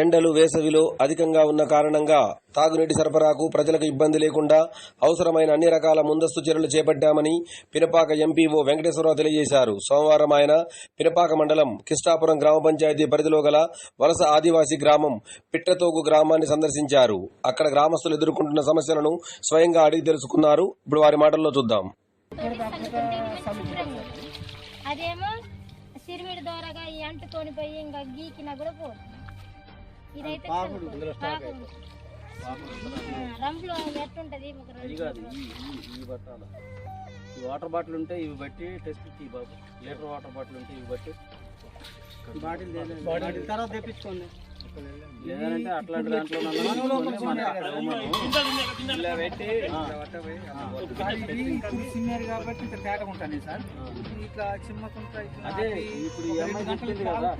ఎండలు వేసవిలో అధికంగా ఉన్న కారణంగా తాగునీటి సరఫరాకు ప్రజలకు ఇబ్బంది లేకుండా అవసరమైన అన్ని రకాల ముందస్తు చర్యలు చేపట్టామని పినపాక ఎంపీఓ వెంకటేశ్వరరావు తెలియజేశారు. సోమవారం ఆయన పినపాక మండలం కిష్టాపురం గ్రామ పంచాయతీ పరిధిలో గల వలస ఆదివాసీ గ్రామం పిట్టతోగు గ్రామాన్ని సందర్శించారు. అక్కడ గ్రామస్తులు ఎదుర్కొంటున్న సమస్యలను స్వయంగా అడిగి తెలుసుకున్నారు. ఇప్పుడు వారి మాటల్లో చూద్దాం. అదేమో సిరిమిడి దూరగా ఈ అంటుకొని పోయి ఇంకా గీకినా కూడా పోతుంది. ఇదైతే రంపులో ఎట్టుంటది ఈ వాటర్ బాటిల్ ఉంటే ఇవి బట్టి టెస్ట్ బాబు, లీటర్ వాటర్ బాటిల్ ఉంటే ఇవి బట్టి బాటిల్ తర్వాత తెప్పించుకోండి. లేదంటే అట్లాంటి దాంట్లో కాబట్టి ఇంత తేడా ఉంటాను సార్. ఇట్లా చిమ్మకుంటా అదే ఇప్పుడు ఈ అమ్మాయి చెప్పింది కదా.